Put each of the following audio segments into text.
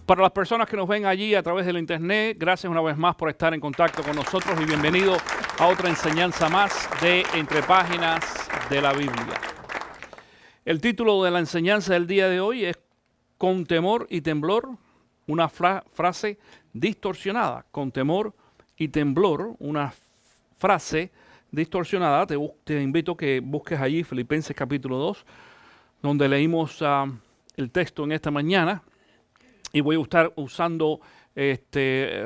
Para las personas que nos ven allí a través del internet, gracias una vez más por estar en contacto con nosotros y bienvenido a otra enseñanza más de Entre Páginas de la Biblia. El título de la enseñanza del día de hoy es Con temor y temblor, una frase distorsionada. Con temor y temblor, una frase distorsionada. Te invito a que busques allí Filipenses capítulo 2, donde leímos el texto en esta mañana. Y voy a estar usando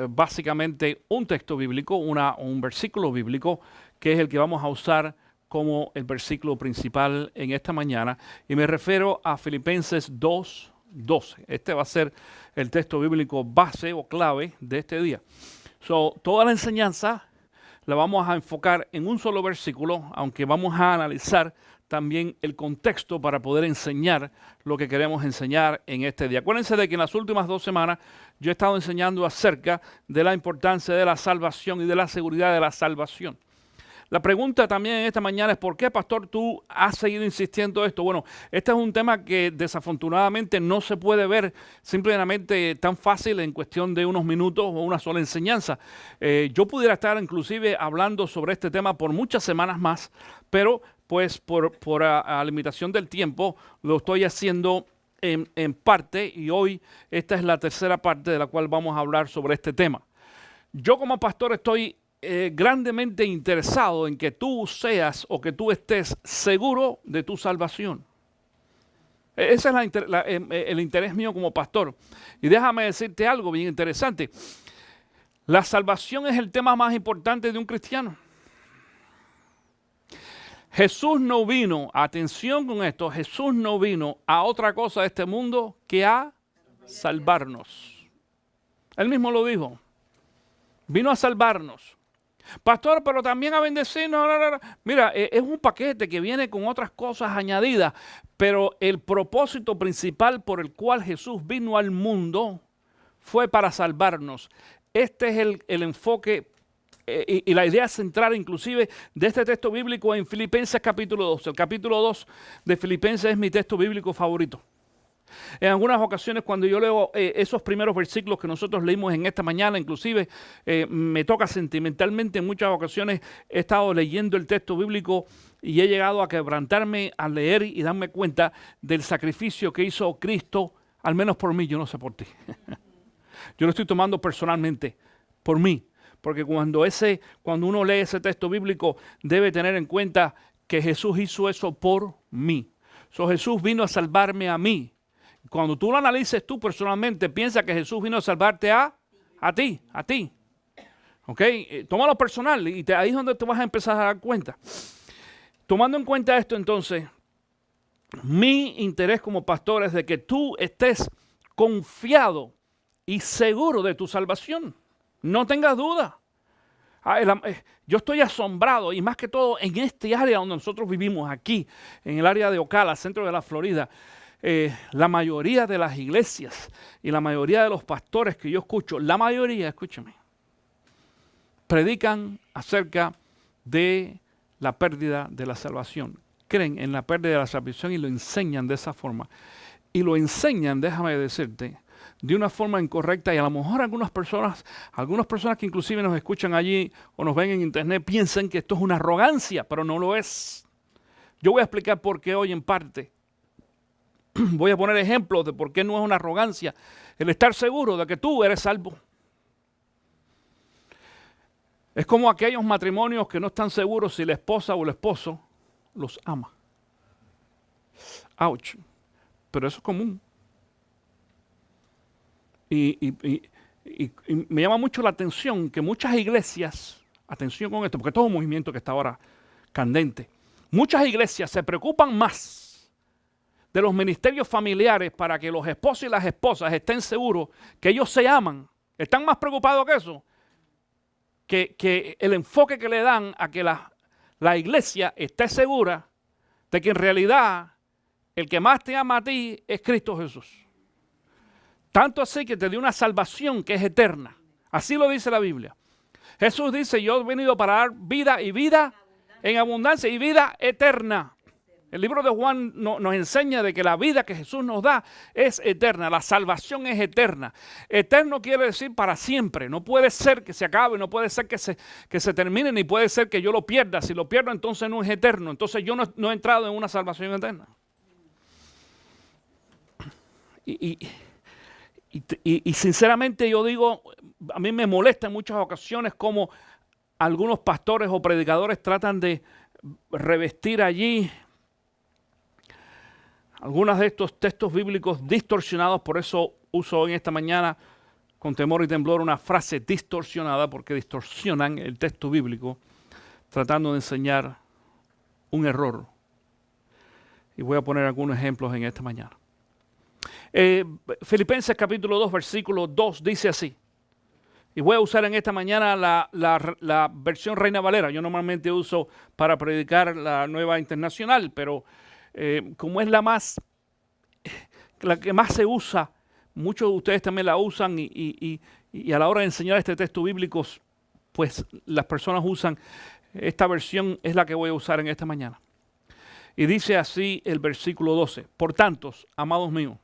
básicamente un texto bíblico, un versículo bíblico, que es el que vamos a usar como el versículo principal en esta mañana. Y me refiero a Filipenses 2:12. Este va a ser el texto bíblico base o clave de este día. Toda la enseñanza la vamos a enfocar en un solo versículo, aunque vamos a analizar también el contexto para poder enseñar lo que queremos enseñar en este día. Acuérdense de que en las últimas 2 semanas yo he estado enseñando acerca de la importancia de la salvación y de la seguridad de la salvación. La pregunta también en esta mañana es: ¿por qué, pastor, tú has seguido insistiendo esto? Bueno, este es un tema que desafortunadamente no se puede ver simplemente tan fácil en cuestión de unos minutos o una sola enseñanza. Yo pudiera estar inclusive hablando sobre este tema por muchas semanas más, pero pues por limitación del tiempo lo estoy haciendo en parte, y hoy esta es la tercera parte de la cual vamos a hablar sobre este tema. Yo como pastor estoy grandemente interesado en que tú seas o que tú estés seguro de tu salvación. Ese es el interés mío como pastor. Y déjame decirte algo bien interesante. La salvación es el tema más importante de un cristiano. Jesús no vino, atención con esto, Jesús no vino a otra cosa de este mundo que a salvarnos. Él mismo lo dijo. Vino a salvarnos. Pastor, pero también a bendecirnos. No. Mira, es un paquete que viene con otras cosas añadidas, pero el propósito principal por el cual Jesús vino al mundo fue para salvarnos. Este es el enfoque y la idea central inclusive de este texto bíblico en Filipenses capítulo 2. El capítulo 2 de Filipenses es mi texto bíblico favorito. En algunas ocasiones cuando yo leo esos primeros versículos que nosotros leímos en esta mañana, inclusive me toca sentimentalmente. En muchas ocasiones he estado leyendo el texto bíblico y he llegado a quebrantarme al leer y darme cuenta del sacrificio que hizo Cristo, al menos por mí. Yo no sé por ti. Yo lo estoy tomando personalmente, por mí. Porque cuando uno lee ese texto bíblico debe tener en cuenta que Jesús hizo eso por mí. Jesús vino a salvarme a mí. Cuando tú lo analices tú personalmente, piensa que Jesús vino a salvarte a ti. ¿Ok? Tómalo personal y ahí es donde te vas a empezar a dar cuenta. Tomando en cuenta esto, entonces, mi interés como pastor es de que tú estés confiado y seguro de tu salvación. No tengas duda. Yo estoy asombrado, y más que todo en este área donde nosotros vivimos, aquí, en el área de Ocala, centro de la Florida. La mayoría de las iglesias y la mayoría de los pastores que yo escucho, la mayoría, escúchame, predican acerca de la pérdida de la salvación. Creen en la pérdida de la salvación y lo enseñan de esa forma. Y lo enseñan, déjame decirte, de una forma incorrecta, y a lo mejor algunas personas que inclusive nos escuchan allí o nos ven en internet piensan que esto es una arrogancia, pero no lo es. Yo voy a explicar por qué hoy en parte. Voy a poner ejemplos de por qué no es una arrogancia el estar seguro de que tú eres salvo. Es como aquellos matrimonios que no están seguros si la esposa o el esposo los ama. Ouch. Pero eso es común. Y me llama mucho la atención que muchas iglesias, atención con esto, porque todo es un movimiento que está ahora candente, muchas iglesias se preocupan más de los ministerios familiares para que los esposos y las esposas estén seguros que ellos se aman. Están más preocupados que eso, que el enfoque que le dan a que la iglesia esté segura de que en realidad el que más te ama a ti es Cristo Jesús. Tanto así que te dio una salvación que es eterna. Así lo dice la Biblia. Jesús dice: yo he venido para dar vida y vida en abundancia y vida eterna. El libro de Juan nos enseña de que la vida que Jesús nos da es eterna, la salvación es eterna. Eterno quiere decir para siempre, no puede ser que se acabe, no puede ser que se termine, ni puede ser que yo lo pierda. Si lo pierdo, entonces no es eterno, entonces yo no he entrado en una salvación eterna. Y sinceramente yo digo, a mí me molesta en muchas ocasiones cómo algunos pastores o predicadores tratan de revestir allí algunos de estos textos bíblicos distorsionados. Por eso uso en esta mañana con temor y temblor una frase distorsionada, porque distorsionan el texto bíblico tratando de enseñar un error. Y voy a poner algunos ejemplos en esta mañana. Filipenses capítulo 2, versículo 2 dice así. Y voy a usar en esta mañana la versión Reina Valera. Yo normalmente uso para predicar la Nueva Internacional, pero como es la que más se usa, muchos de ustedes también la usan y a la hora de enseñar este texto bíblico, pues las personas usan esta versión, es la que voy a usar en esta mañana. Y dice así el versículo 12. Por tanto, amados míos,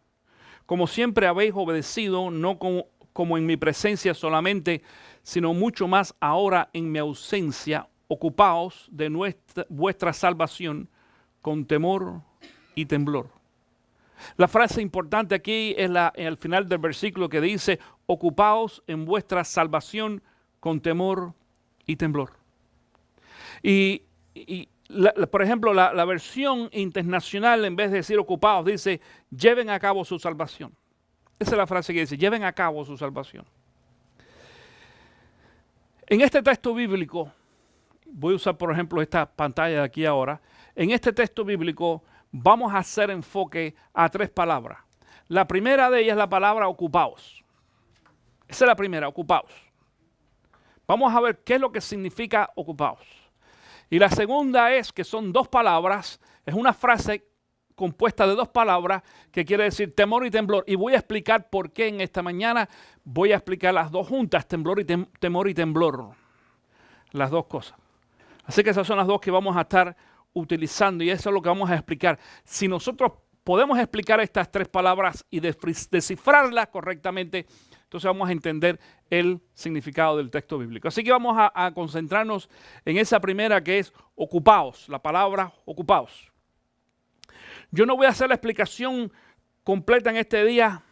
como siempre habéis obedecido, no como en mi presencia solamente, sino mucho más ahora en mi ausencia, ocupaos de vuestra salvación con temor y temblor. La frase importante aquí es al final del versículo que dice, ocupaos en vuestra salvación con temor y temblor. Por ejemplo, la versión internacional, en vez de decir ocupados, dice, lleven a cabo su salvación. Esa es la frase que dice, lleven a cabo su salvación. En este texto bíblico, voy a usar por ejemplo esta pantalla de aquí ahora, en este texto bíblico vamos a hacer enfoque a 3 palabras. La primera de ellas es la palabra ocupaos. Esa es la primera, ocupaos. Vamos a ver qué es lo que significa ocupaos. Y la segunda es que son 2 palabras, es una frase compuesta de 2 palabras que quiere decir temor y temblor. Y voy a explicar por qué en esta mañana voy a explicar las 2 juntas, temor y temblor. Las 2 cosas. Así que esas son las 2 que vamos a estar utilizando y eso es lo que vamos a explicar. Si nosotros podemos explicar estas 3 palabras y descifrarlas correctamente, entonces vamos a entender el significado del texto bíblico. Así que vamos a concentrarnos en esa primera que es ocupaos, la palabra ocupaos. Yo no voy a hacer la explicación completa en este día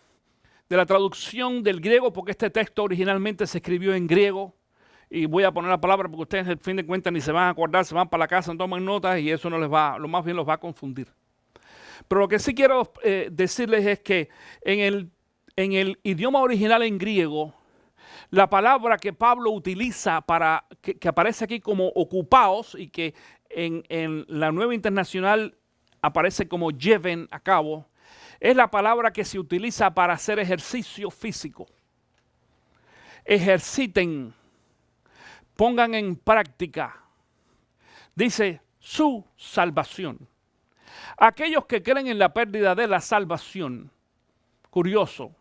de la traducción del griego, porque este texto originalmente se escribió en griego. Y voy a poner la palabra porque ustedes al fin de cuentas ni se van a acordar, se van para la casa, toman notas y eso no les va, lo más bien los va a confundir. Pero lo que sí quiero decirles es que en el idioma original en griego, la palabra que Pablo utiliza para que aparece aquí como ocupaos y que en la Nueva Internacional aparece como lleven a cabo, es la palabra que se utiliza para hacer ejercicio físico. Ejerciten, pongan en práctica, dice, su salvación. Aquellos que creen en la pérdida de la salvación, curioso,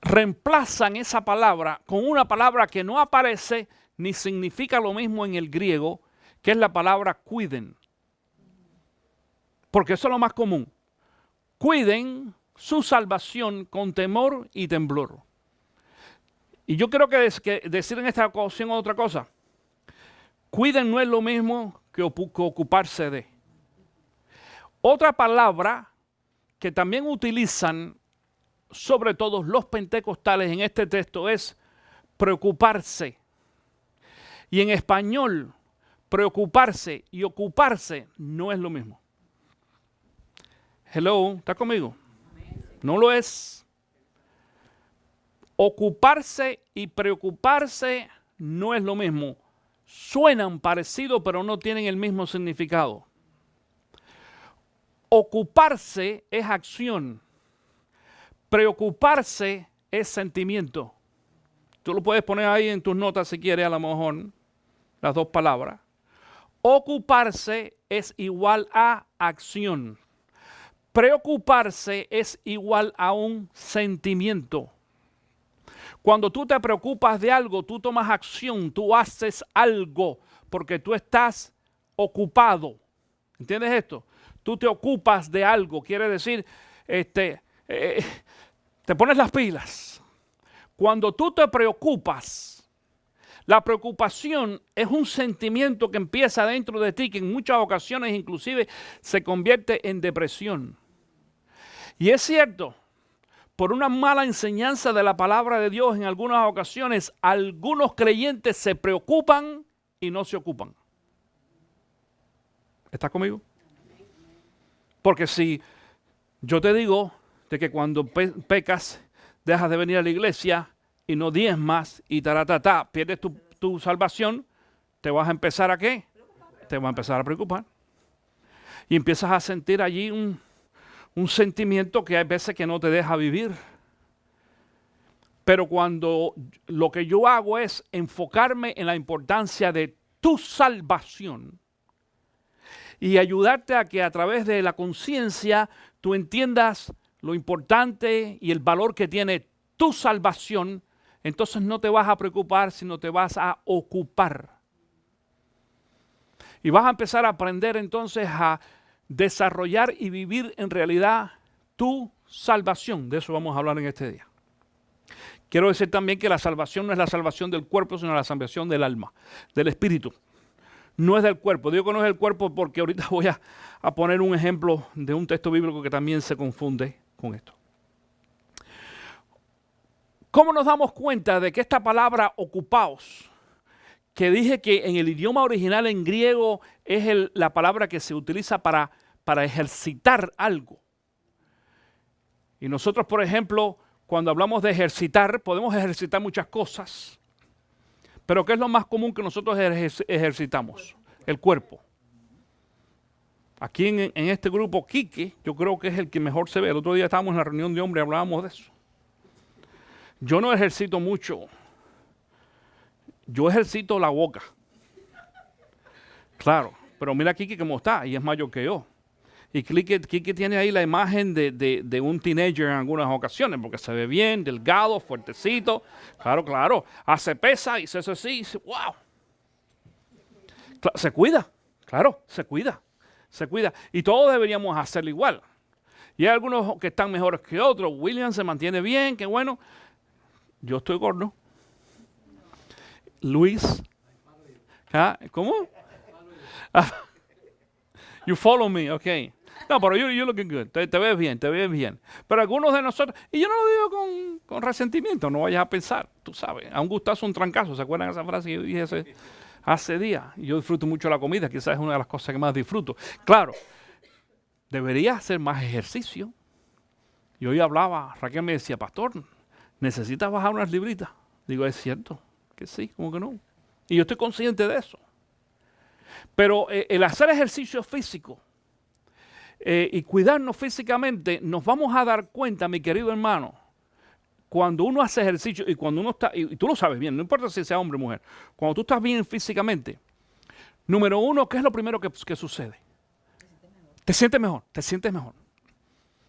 reemplazan esa palabra con una palabra que no aparece ni significa lo mismo en el griego, que es la palabra cuiden. Porque eso es lo más común. Cuiden su salvación con temor y temblor. Y yo creo que decir en esta ocasión otra cosa. Cuiden no es lo mismo que ocuparse de. Otra palabra que también utilizan, sobre todo los pentecostales en este texto, es preocuparse. Y en español, preocuparse y ocuparse no es lo mismo. Hello, ¿está conmigo? No lo es. Ocuparse y preocuparse no es lo mismo. Suenan parecido, pero no tienen el mismo significado. Ocuparse es acción. Preocuparse es sentimiento. Tú lo puedes poner ahí en tus notas si quieres, a lo mejor, las 2 palabras. Ocuparse es igual a acción. Preocuparse es igual a un sentimiento. Cuando tú te preocupas de algo, tú tomas acción, tú haces algo porque tú estás ocupado. ¿Entiendes esto? tú te ocupas de algo, quiere decir, te pones las pilas. Cuando tú te preocupas, la preocupación es un sentimiento que empieza dentro de ti, que en muchas ocasiones inclusive se convierte en depresión. Y es cierto, por una mala enseñanza de la palabra de Dios, en algunas ocasiones, algunos creyentes se preocupan y no se ocupan. ¿Estás conmigo? Porque si yo te digo de que cuando pecas, dejas de venir a la iglesia y no diezmas y pierdes tu salvación, ¿te vas a empezar a qué? Te vas a empezar a preocupar. Y empiezas a sentir allí un sentimiento que hay veces que no te deja vivir. Pero cuando lo que yo hago es enfocarme en la importancia de tu salvación y ayudarte a que a través de la conciencia tú entiendas lo importante y el valor que tiene tu salvación, entonces no te vas a preocupar, sino te vas a ocupar. Y vas a empezar a aprender entonces a desarrollar y vivir en realidad tu salvación. De eso vamos a hablar en este día. Quiero decir también que la salvación no es la salvación del cuerpo, sino la salvación del alma, del espíritu. No es del cuerpo. Digo que no es del cuerpo porque ahorita voy a poner un ejemplo de un texto bíblico que también se confunde con esto. ¿Cómo nos damos cuenta de que esta palabra ocupaos, que dije que en el idioma original en griego es la palabra que se utiliza para ejercitar algo? Y nosotros, por ejemplo, cuando hablamos de ejercitar, podemos ejercitar muchas cosas. Pero ¿qué es lo más común que nosotros ejercitamos? El cuerpo. Aquí en este grupo, Quique, yo creo que es el que mejor se ve. El otro día estábamos en la reunión de hombres y hablábamos de eso. Yo no ejercito mucho. Yo ejercito la boca. Claro, pero mira Quique cómo está, y es mayor que yo. Y Quique tiene ahí la imagen de un teenager en algunas ocasiones, porque se ve bien, delgado, fuertecito. Claro. Hace pesa y se hace así y dice, wow. Se cuida, claro, se cuida. Y todos deberíamos hacerlo igual. Y hay algunos que están mejores que otros. William se mantiene bien, qué bueno. Yo estoy gordo. Luis. ¿Cómo? You follow me, ok. No, pero you're looking good. Te ves bien. Pero algunos de nosotros, y yo no lo digo con resentimiento, no vayas a pensar, tú sabes, a un gustazo, un trancazo. ¿Se acuerdan de esa frase que yo dije hace días? Yo disfruto mucho la comida, quizás es una de las cosas que más disfruto. Claro, debería hacer más ejercicio. Y hoy hablaba, Raquel me decía, pastor, ¿necesitas bajar unas libritas? Digo, es cierto, que sí, ¿cómo que no? Y yo estoy consciente de eso. Pero el hacer ejercicio físico y cuidarnos físicamente, nos vamos a dar cuenta, mi querido hermano, cuando uno hace ejercicio y cuando uno está, y tú lo sabes bien, no importa si sea hombre o mujer, cuando tú estás bien físicamente, número uno, ¿qué es lo primero que sucede? Te sientes mejor.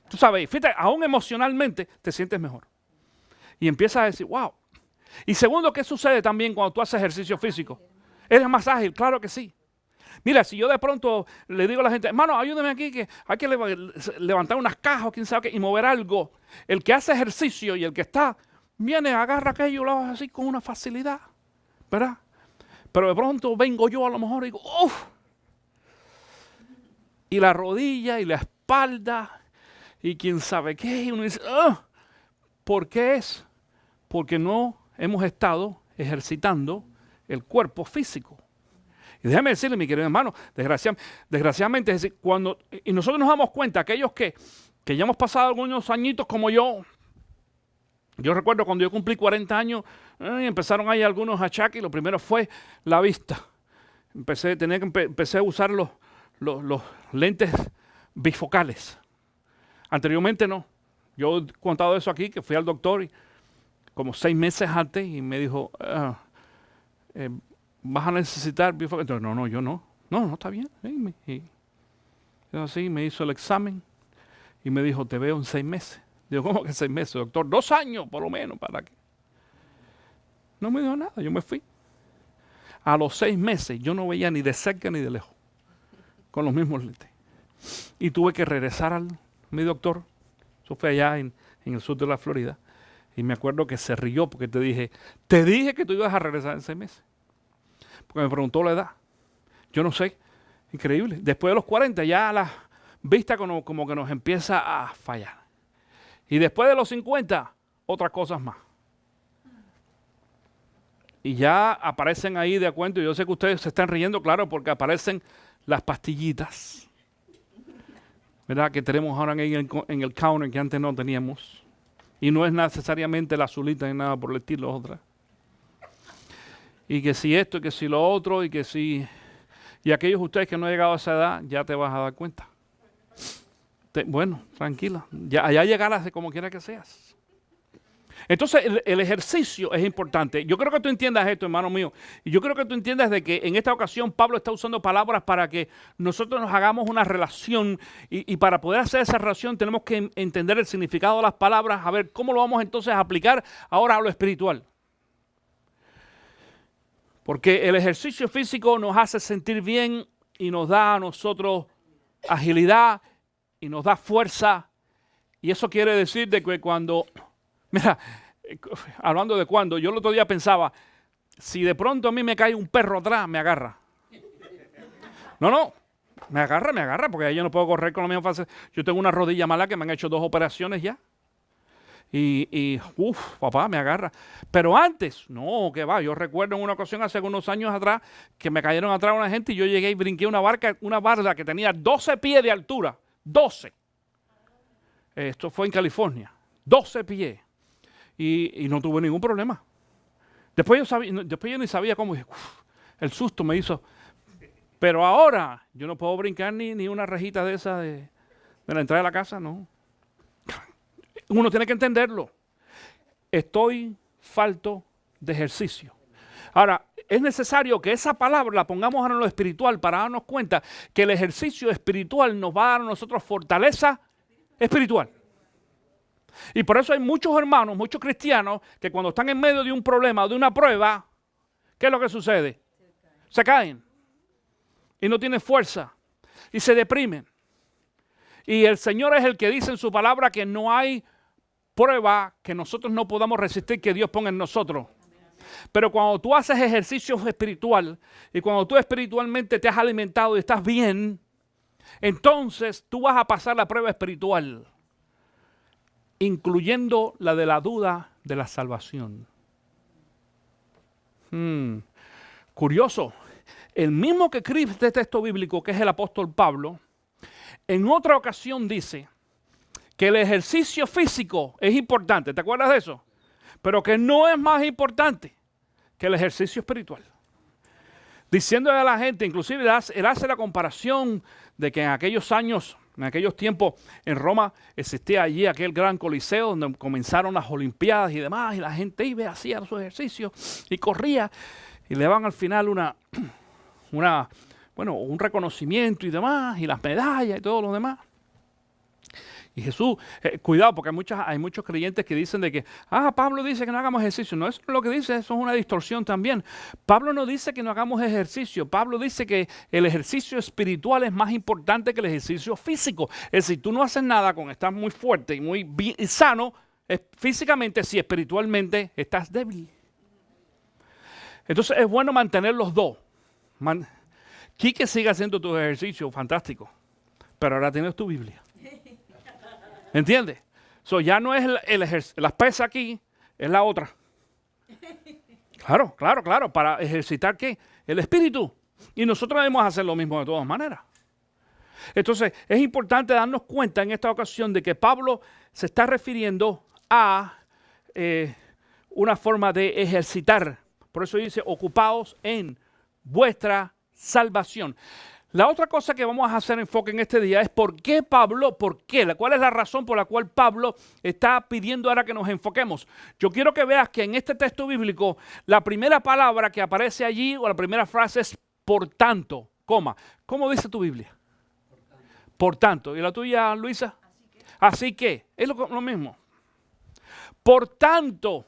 Tú sabes, fíjate, aún emocionalmente te sientes mejor. Y empiezas a decir, wow. Y segundo, ¿qué sucede también cuando tú haces ejercicio físico? ¿Eres más ágil? Claro que sí. Mira, si yo de pronto le digo a la gente, hermano, ayúdame aquí, que hay que levantar unas cajas o quién sabe qué, y mover algo. El que hace ejercicio y el que está, viene, agarra aquello, lo hace así con una facilidad, ¿verdad? Pero de pronto vengo yo a lo mejor y digo, ¡uff! Y la rodilla y la espalda y quién sabe qué, y uno dice, ¡ah! ¿Por qué es? Porque no hemos estado ejercitando el cuerpo físico. Y déjame decirle, mi querido hermano, desgraciadamente, es decir, y nosotros nos damos cuenta, aquellos que ya hemos pasado algunos añitos como yo recuerdo cuando yo cumplí 40 años, empezaron ahí algunos achaques, y lo primero fue la vista. Empecé a usar los lentes bifocales. Anteriormente no. Yo he contado eso aquí, que fui al doctor y como 6 meses antes y me dijo, vas a necesitar bifocales. No, yo no. No, está bien. Y así me hizo el examen y me dijo, te veo en 6 meses. Digo, ¿cómo que 6 meses, doctor? 2 años por lo menos, ¿para qué? No me dijo nada, yo me fui. A los 6 meses yo no veía ni de cerca ni de lejos, con los mismos lentes. Y tuve que regresar a mi doctor. Eso fue allá en el sur de la Florida. Y me acuerdo que se rió porque te dije que tú ibas a regresar en 6 meses. Porque me preguntó la edad. Yo no sé. Increíble. Después de los 40 ya la vista como que nos empieza a fallar. Y después de los 50, otras cosas más. Y ya aparecen ahí de acuerdo. Yo sé que ustedes se están riendo, claro, porque aparecen las pastillitas, ¿verdad? Que tenemos ahora en el counter que antes no teníamos. Y no es necesariamente la azulita ni nada por el estilo, otra. Y que si esto, y que si lo otro, y que si... Y aquellos de ustedes que no han llegado a esa edad, ya te vas a dar cuenta. Bueno, tranquila. Ya llegarás de como quiera que seas. Entonces, el ejercicio es importante. Yo creo que tú entiendas esto, hermano mío. Y yo creo que tú entiendas de que en esta ocasión Pablo está usando palabras para que nosotros nos hagamos una relación. Y para poder hacer esa relación tenemos que entender el significado de las palabras. A ver, ¿cómo lo vamos entonces a aplicar ahora a lo espiritual? Porque el ejercicio físico nos hace sentir bien y nos da a nosotros agilidad y nos da fuerza. Y eso quiere decir de que cuando... Mira, hablando de cuando, yo el otro día pensaba, si de pronto a mí me cae un perro atrás, me agarra. No, me agarra, porque ahí yo no puedo correr con la misma fase. Yo tengo una rodilla mala que me han hecho 2 operaciones ya. Papá, me agarra. Pero antes, no, que va. Yo recuerdo en una ocasión hace unos años atrás que me cayeron atrás una gente y yo llegué y brinqué una barda que tenía 12 pies de altura. 12. Esto fue en California. 12 pies. Y no tuve ningún problema. Después yo ni sabía cómo. El susto me hizo. Pero ahora yo no puedo brincar ni una rejita de esa de la entrada de la casa, no. Uno tiene que entenderlo. Estoy falto de ejercicio. Ahora, es necesario que esa palabra la pongamos ahora en lo espiritual para darnos cuenta que el ejercicio espiritual nos va a dar a nosotros fortaleza espiritual. Y por eso hay muchos hermanos, muchos cristianos, que cuando están en medio de un problema o de una prueba, ¿qué es lo que sucede? Se caen. Y no tienen fuerza. Y se deprimen. Y el Señor es el que dice en su palabra que no hay prueba que nosotros no podamos resistir que Dios ponga en nosotros. Pero cuando tú haces ejercicio espiritual y cuando tú espiritualmente te has alimentado y estás bien, entonces tú vas a pasar la prueba espiritual, incluyendo la de la duda de la salvación. Curioso, el mismo que escribe este texto bíblico, que es el apóstol Pablo, en otra ocasión dice que el ejercicio físico es importante, ¿te acuerdas de eso? Pero que no es más importante que el ejercicio espiritual. Diciéndole a la gente, inclusive él hace la comparación de que en aquellos años, en aquellos tiempos, en Roma existía allí aquel gran coliseo donde comenzaron las olimpiadas y demás, y la gente iba, hacía su ejercicio y corría, y le daban al final un reconocimiento y demás, y las medallas y todo lo demás. Y Jesús, cuidado, porque hay muchos creyentes que dicen de que, Pablo dice que no hagamos ejercicio. No, eso no es lo que dice, eso es una distorsión también. Pablo no dice que no hagamos ejercicio. Pablo dice que el ejercicio espiritual es más importante que el ejercicio físico. Es decir, tú no haces nada con estar muy fuerte y muy bien, y sano físicamente si espiritualmente estás débil. Entonces es bueno mantener los dos. Quique sigue haciendo tu ejercicio, fantástico. Pero ahora tienes tu Biblia. ¿Entiendes? Ya no es las pesas aquí, es la otra. Claro. ¿Para ejercitar qué? El espíritu. Y nosotros debemos hacer lo mismo de todas maneras. Entonces, es importante darnos cuenta en esta ocasión de que Pablo se está refiriendo a una forma de ejercitar. Por eso dice, ocupaos en vuestra salvación. La otra cosa que vamos a hacer enfoque en este día es ¿por qué Pablo? ¿Cuál es la razón por la cual Pablo está pidiendo ahora que nos enfoquemos? Yo quiero que veas que en este texto bíblico la primera palabra que aparece allí o la primera frase es por tanto, coma. ¿Cómo dice tu Biblia? Por tanto. ¿Y la tuya, Luisa? Así que. Es lo mismo. Por tanto.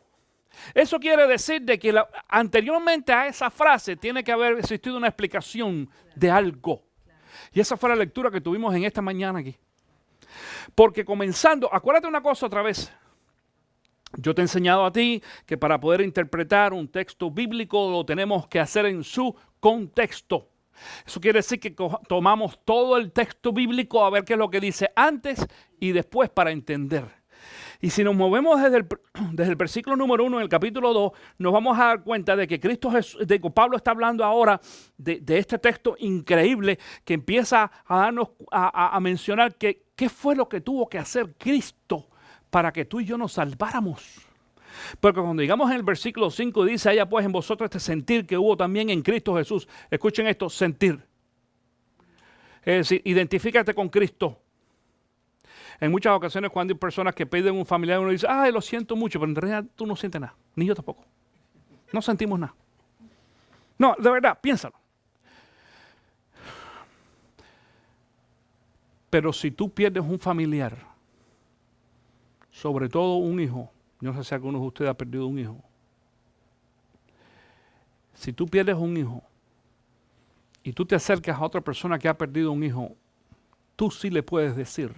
Eso quiere decir de que anteriormente a esa frase tiene que haber existido una explicación de algo. Y esa fue la lectura que tuvimos en esta mañana aquí. Porque comenzando, acuérdate una cosa otra vez. Yo te he enseñado a ti que para poder interpretar un texto bíblico lo tenemos que hacer en su contexto. Eso quiere decir que tomamos todo el texto bíblico a ver qué es lo que dice antes y después para entender. Y si nos movemos desde el versículo número 1 en el capítulo 2, nos vamos a dar cuenta de que Pablo está hablando ahora de este texto increíble que empieza a darnos a mencionar que qué fue lo que tuvo que hacer Cristo para que tú y yo nos salváramos. Porque cuando llegamos en el versículo 5 dice, haya pues en vosotros este sentir que hubo también en Cristo Jesús. Escuchen esto, sentir. Es decir, identifícate con Cristo. En muchas ocasiones cuando hay personas que piden un familiar, uno dice, ay, lo siento mucho, pero en realidad tú no sientes nada, ni yo tampoco. No sentimos nada. No, de verdad, piénsalo. Pero si tú pierdes un familiar, sobre todo un hijo, yo no sé si alguno de ustedes ha perdido un hijo. Si tú pierdes un hijo y tú te acercas a otra persona que ha perdido un hijo, tú sí le puedes decir,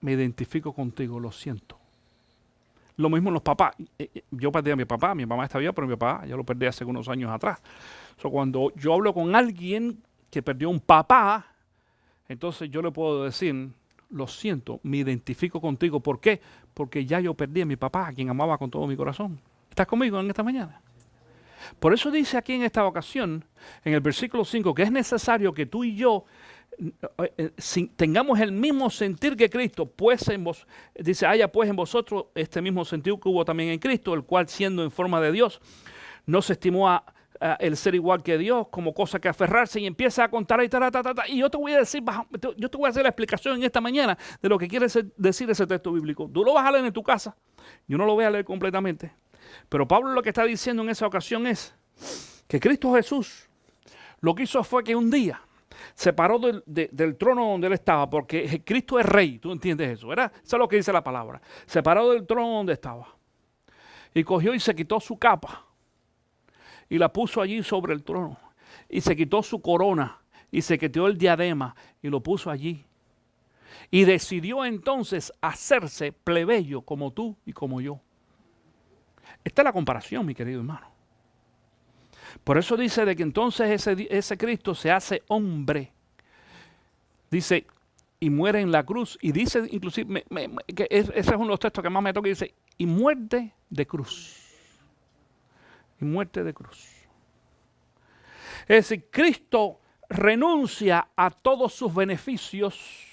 me identifico contigo, lo siento. Lo mismo en los papás. Yo perdí a mi mamá está viva, pero mi papá ya lo perdí hace unos años atrás. Cuando yo hablo con alguien que perdió un papá, entonces yo le puedo decir, lo siento, me identifico contigo. ¿Por qué? Porque ya yo perdí a mi papá, a quien amaba con todo mi corazón. ¿Estás conmigo en esta mañana? Por eso dice aquí en esta ocasión, en el versículo 5, que es necesario que tú y yo tengamos el mismo sentir que Cristo, pues dice, haya pues en vosotros este mismo sentir que hubo también en Cristo, el cual siendo en forma de Dios, no se estimó el ser igual que Dios como cosa que aferrarse, y empieza a contar y yo te voy a decir, yo te voy a hacer la explicación en esta mañana de lo que quiere decir ese texto bíblico. Tú lo vas a leer en tu casa, yo no lo voy a leer completamente, pero Pablo lo que está diciendo en esa ocasión es que Cristo Jesús lo que hizo fue que un día se paró del trono donde él estaba, porque Cristo es rey, tú entiendes eso, ¿verdad? Eso es lo que dice la palabra. Se paró del trono donde estaba y cogió y se quitó su capa y la puso allí sobre el trono, y se quitó su corona y se quitó el diadema y lo puso allí, y decidió entonces hacerse plebeyo como tú y como yo. Esta es la comparación, mi querido hermano. Por eso dice de que entonces ese Cristo se hace hombre. Dice, y muere en la cruz. Y dice, inclusive, que ese es uno de los textos que más me toca, y dice, y muerte de cruz. Y muerte de cruz. Es decir, Cristo renuncia a todos sus beneficios.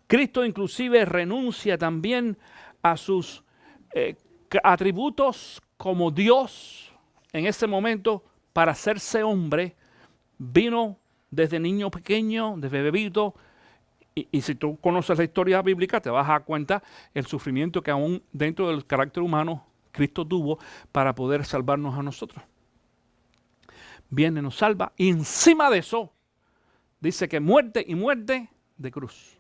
Cristo inclusive renuncia también a sus atributos como Dios en ese momento. Para hacerse hombre, vino desde niño pequeño, desde bebito, y si tú conoces la historia bíblica, te vas a dar cuenta el sufrimiento que aún dentro del carácter humano Cristo tuvo para poder salvarnos a nosotros. Viene, nos salva, y encima de eso, dice que muerte y muerte de cruz.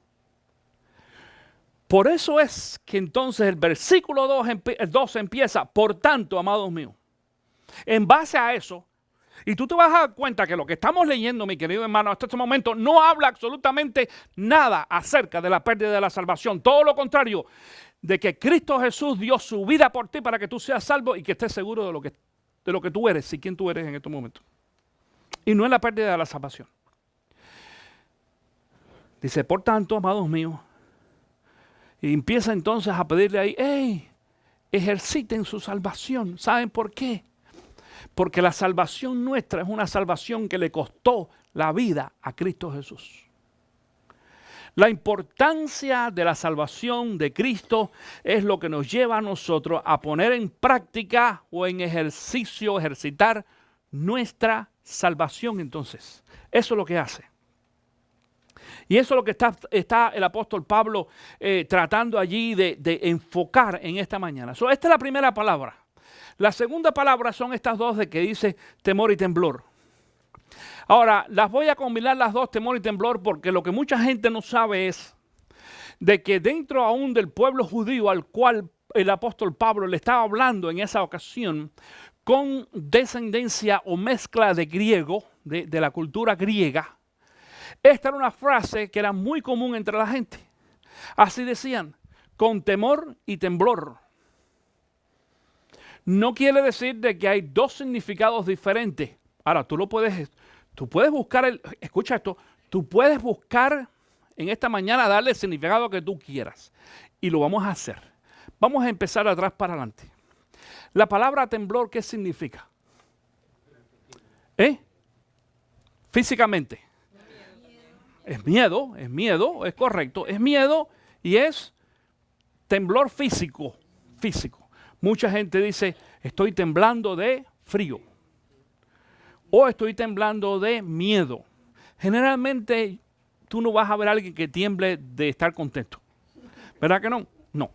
Por eso es que entonces el versículo 2 empieza, por tanto, amados míos, en base a eso, y tú te vas a dar cuenta que lo que estamos leyendo, mi querido hermano, hasta este momento no habla absolutamente nada acerca de la pérdida de la salvación. Todo lo contrario, de que Cristo Jesús dio su vida por ti para que tú seas salvo y que estés seguro de lo que tú eres y quién tú eres en estos momentos. Y no es la pérdida de la salvación. Dice, por tanto, amados míos, y empieza entonces a pedirle ahí, hey, ejerciten su salvación. ¿Saben por qué? Porque la salvación nuestra es una salvación que le costó la vida a Cristo Jesús. La importancia de la salvación de Cristo es lo que nos lleva a nosotros a poner en práctica o en ejercicio, ejercitar nuestra salvación entonces. Eso es lo que hace. Y eso es lo que está el apóstol Pablo tratando allí de enfocar en esta mañana. Esta es la primera palabra. La segunda palabra son estas dos de que dice temor y temblor. Ahora, las voy a combinar las dos, temor y temblor, porque lo que mucha gente no sabe es de que dentro aún del pueblo judío al cual el apóstol Pablo le estaba hablando en esa ocasión, con descendencia o mezcla de griego, de la cultura griega. Esta era una frase que era muy común entre la gente. Así decían, con temor y temblor. No quiere decir de que hay dos significados diferentes. Ahora, tú puedes buscar, escucha esto, tú puedes buscar en esta mañana darle el significado que tú quieras. Y lo vamos a hacer. Vamos a empezar de atrás para adelante. La palabra temblor, ¿qué significa? Físicamente. Es miedo, es correcto. Es miedo y es temblor físico. Mucha gente dice, estoy temblando de frío. O estoy temblando de miedo. Generalmente tú no vas a ver a alguien que tiemble de estar contento. ¿Verdad que no? No.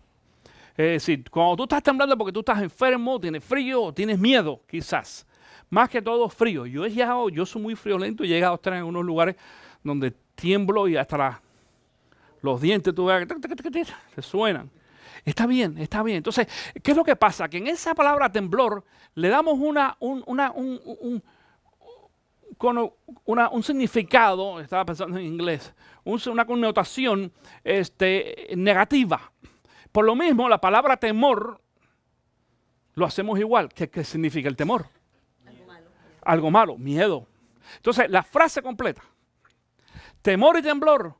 Es decir, cuando tú estás temblando porque tú estás enfermo, tienes frío o tienes miedo, quizás. Más que todo frío. Yo soy muy friolento y he llegado a estar en unos lugares donde tiemblo y hasta los dientes tú ves que te suenan. Está bien. Entonces, ¿qué es lo que pasa? Que en esa palabra temblor le damos un significado, estaba pensando en inglés, una connotación negativa. Por lo mismo, la palabra temor lo hacemos igual. ¿Qué significa el temor? Algo malo, miedo. Entonces, la frase completa, temor y temblor,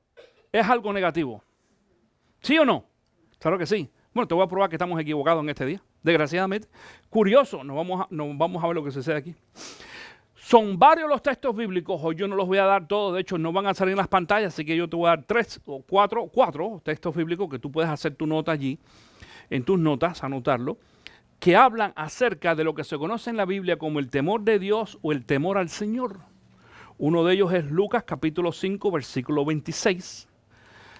es algo negativo. ¿Sí o no? Claro que sí. Bueno, te voy a probar que estamos equivocados en este día, desgraciadamente. Curioso, nos vamos a ver lo que sucede aquí. Son varios los textos bíblicos, hoy yo no los voy a dar todos, de hecho no van a salir en las pantallas, así que yo te voy a dar cuatro textos bíblicos que tú puedes hacer tu nota allí, en tus notas, anotarlo, que hablan acerca de lo que se conoce en la Biblia como el temor de Dios o el temor al Señor. Uno de ellos es Lucas capítulo 5, versículo 26.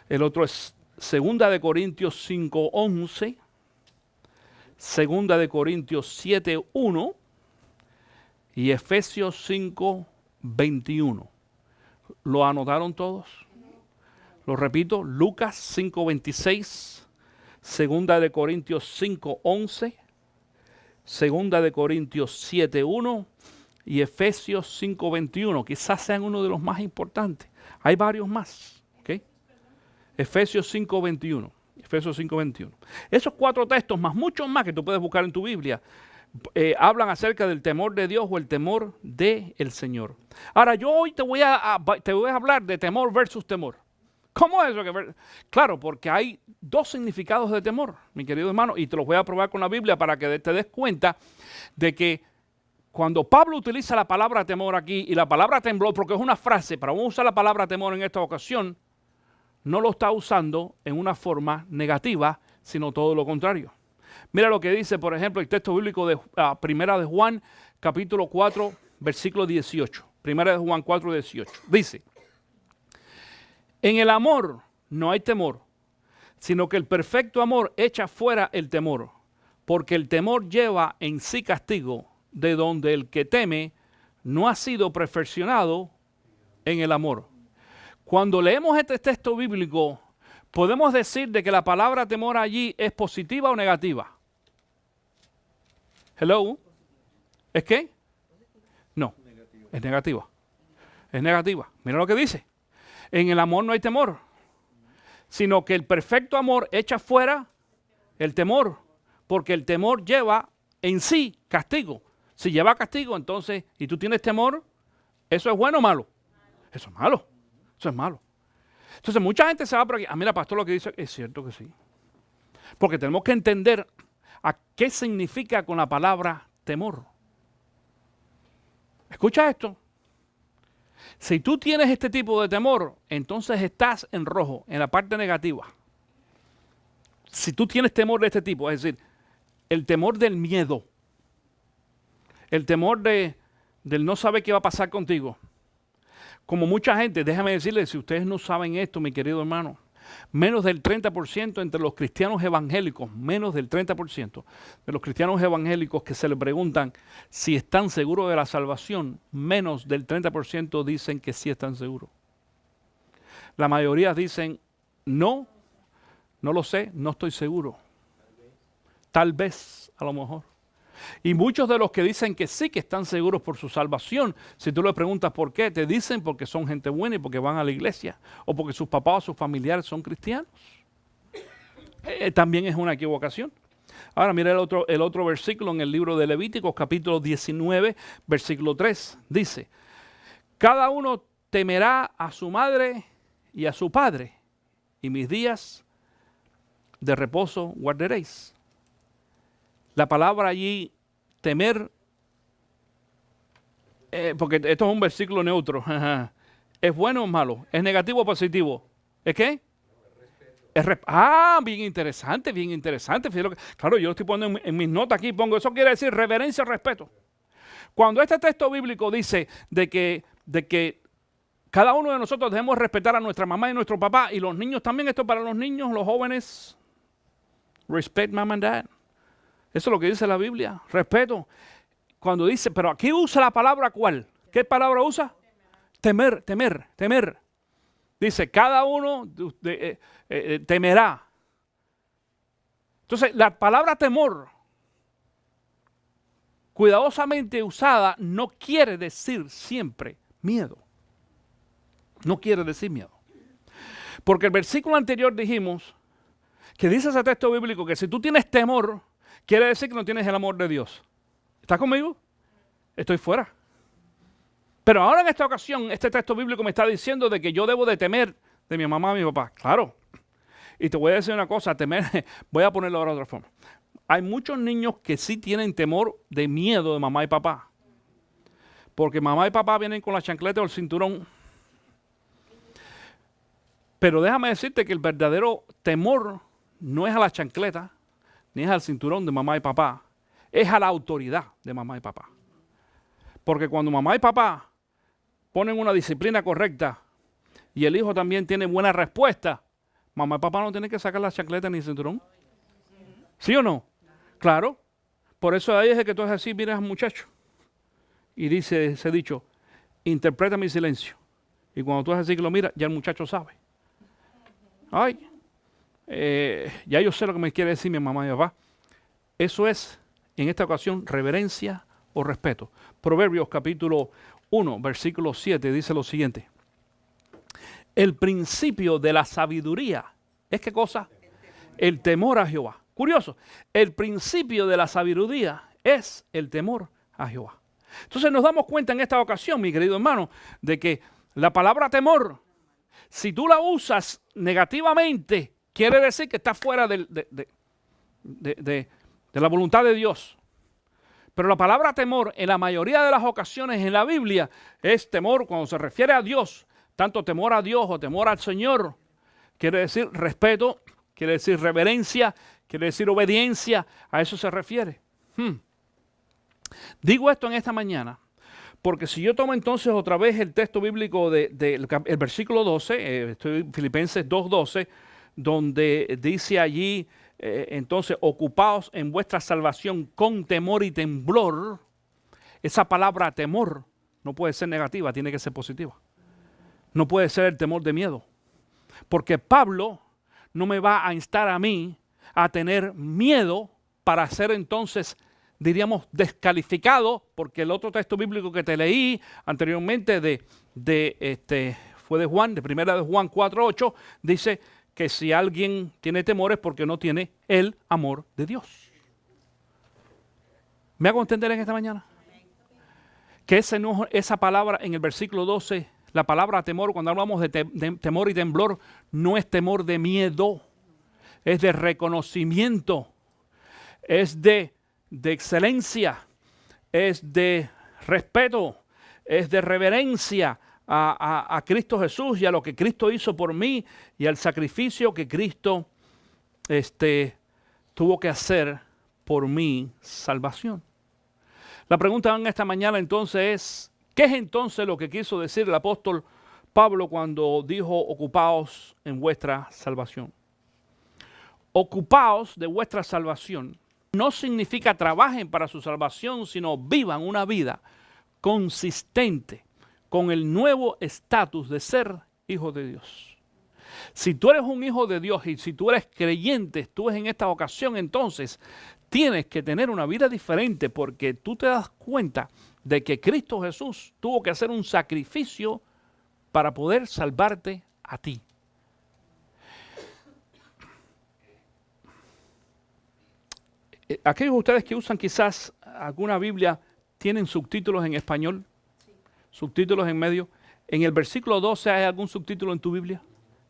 El otro es 2 de Corintios 5, 11. 2 de Corintios 7, 1. Y Efesios 5, 21. ¿Lo anotaron todos? Lo repito, Lucas 5, 26. 2 de Corintios 5, 11. 2 de Corintios 7, 1. Y Efesios 5, 21. Quizás sean uno de los más importantes. Hay varios más. ¿Okay? Efesios 5, 21. Efesios 5, 21. Esos cuatro textos, más muchos más que tú puedes buscar en tu Biblia, hablan acerca del temor de Dios o el temor del Señor. Ahora, yo hoy te voy a hablar de temor versus temor. ¿Cómo es eso? Claro, porque hay dos significados de temor, mi querido hermano, y te los voy a probar con la Biblia para que te des cuenta de que cuando Pablo utiliza la palabra temor aquí y la palabra temblor, porque es una frase, pero vamos a usar la palabra temor en esta ocasión, no lo está usando en una forma negativa, sino todo lo contrario. Mira lo que dice, por ejemplo, el texto bíblico de Primera de Juan, capítulo 4, versículo 18. Primera de Juan 4, 18. Dice, en el amor no hay temor, sino que el perfecto amor echa fuera el temor, porque el temor lleva en sí castigo, de donde el que teme no ha sido perfeccionado en el amor. Cuando leemos este texto bíblico, podemos decir de que la palabra temor allí es positiva o negativa. Hello. ¿Es qué? No, es negativa. Es negativa. Mira lo que dice. En el amor no hay temor, sino que el perfecto amor echa fuera el temor, porque el temor lleva en sí castigo. Si lleva castigo, entonces, y tú tienes temor, ¿eso es bueno o malo? Eso es malo. Eso es malo. Entonces, mucha gente se va por aquí. Mira, pastor, lo que dice es cierto que sí. Porque tenemos que entender a qué significa con la palabra temor. Escucha esto. Si tú tienes este tipo de temor, entonces estás en rojo, en la parte negativa. Si tú tienes temor de este tipo, es decir, el temor del miedo, el temor del no saber qué va a pasar contigo. Como mucha gente, déjame decirles, si ustedes no saben esto, mi querido hermano, menos del 30% entre los cristianos evangélicos, menos del 30% de los cristianos evangélicos que se les preguntan si están seguros de la salvación, menos del 30% dicen que sí están seguros. La mayoría dicen, no lo sé, no estoy seguro. Tal vez, a lo mejor. Y muchos de los que dicen que sí, que están seguros por su salvación, si tú le preguntas por qué, te dicen porque son gente buena y porque van a la iglesia, o porque sus papás o sus familiares son cristianos. También es una equivocación. Ahora mira el otro versículo en el libro de Levíticos, capítulo 19, versículo 3. Dice, cada uno temerá a su madre y a su padre, y mis días de reposo guardaréis. La palabra allí, temer, porque esto es un versículo neutro, ¿es bueno o malo? ¿Es negativo o positivo? ¿Es qué? Bien interesante, bien interesante. Claro, yo lo estoy poniendo en mis notas aquí, pongo, eso quiere decir reverencia y respeto. Cuando este texto bíblico dice de que cada uno de nosotros debemos respetar a nuestra mamá y nuestro papá, y los niños también, esto para los niños, los jóvenes, respect mom and dad. Eso es lo que dice la Biblia, respeto. Cuando dice, pero aquí usa la palabra ¿cuál? ¿Qué palabra usa? Temer, temer, temer. Dice, cada uno temerá. Entonces, la palabra temor, cuidadosamente usada, no quiere decir siempre miedo. No quiere decir miedo. Porque el versículo anterior dijimos que dice ese texto bíblico que si tú tienes temor, quiere decir que no tienes el amor de Dios. ¿Estás conmigo? Estoy fuera. Pero ahora en esta ocasión, este texto bíblico me está diciendo de que yo debo de temer de mi mamá y mi papá. Claro. Y te voy a decir una cosa, temer, voy a ponerlo ahora de otra forma. Hay muchos niños que sí tienen temor de miedo de mamá y papá. Porque mamá y papá vienen con la chancleta o el cinturón. Pero déjame decirte que el verdadero temor no es a la chancleta, ni es al cinturón de mamá y papá. Es a la autoridad de mamá y papá. Porque cuando mamá y papá ponen una disciplina correcta y el hijo también tiene buena respuesta, mamá y papá no tienen que sacar la chancleta ni el cinturón. ¿Sí o no? Claro. Por eso ahí es que tú haces así, miras al muchacho y dice ese dicho, interpreta mi silencio. Y cuando tú haces así que lo miras, ya el muchacho sabe. Ay, ya yo sé lo que me quiere decir mi mamá y mi papá. Eso es, en esta ocasión, reverencia o respeto. Proverbios capítulo 1, versículo 7 dice lo siguiente. El principio de la sabiduría es ¿qué cosa? El temor a Jehová. Curioso, el principio de la sabiduría es el temor a Jehová. Entonces nos damos cuenta en esta ocasión, mi querido hermano, de que la palabra temor, si tú la usas negativamente, quiere decir que está fuera de la voluntad de Dios. Pero la palabra temor, en la mayoría de las ocasiones en la Biblia, es temor cuando se refiere a Dios. Tanto temor a Dios o temor al Señor, quiere decir respeto, quiere decir reverencia, quiere decir obediencia. A eso se refiere. Digo esto en esta mañana, porque si yo tomo entonces otra vez el texto bíblico del versículo 12, estoy en Filipenses 2:12, donde dice allí, entonces, ocupaos en vuestra salvación con temor y temblor. Esa palabra temor no puede ser negativa, tiene que ser positiva. No puede ser el temor de miedo. Porque Pablo no me va a instar a mí a tener miedo para ser entonces, diríamos, descalificado, porque el otro texto bíblico que te leí anteriormente fue de Juan, de primera de Juan 4:8, dice que si alguien tiene temores porque no tiene el amor de Dios. ¿Me hago entender en esta mañana? Que esa palabra en el versículo 12, la palabra temor, cuando hablamos de temor y temblor, no es temor de miedo, es de reconocimiento, es de excelencia, es de respeto, es de reverencia a Cristo Jesús y a lo que Cristo hizo por mí y al sacrificio que Cristo tuvo que hacer por mi salvación. La pregunta en esta mañana entonces es, ¿qué es entonces lo que quiso decir el apóstol Pablo cuando dijo ocupaos en vuestra salvación? Ocupaos de vuestra salvación no significa trabajen para su salvación, sino vivan una vida consistente con el nuevo estatus de ser hijos de Dios. Si tú eres un hijo de Dios y si tú eres creyente, tú en esta ocasión, entonces tienes que tener una vida diferente porque tú te das cuenta de que Cristo Jesús tuvo que hacer un sacrificio para poder salvarte a ti. Aquellos de ustedes que usan quizás alguna Biblia, ¿tienen subtítulos en español? Sí. Subtítulos en medio. En el versículo 12, ¿hay algún subtítulo en tu Biblia?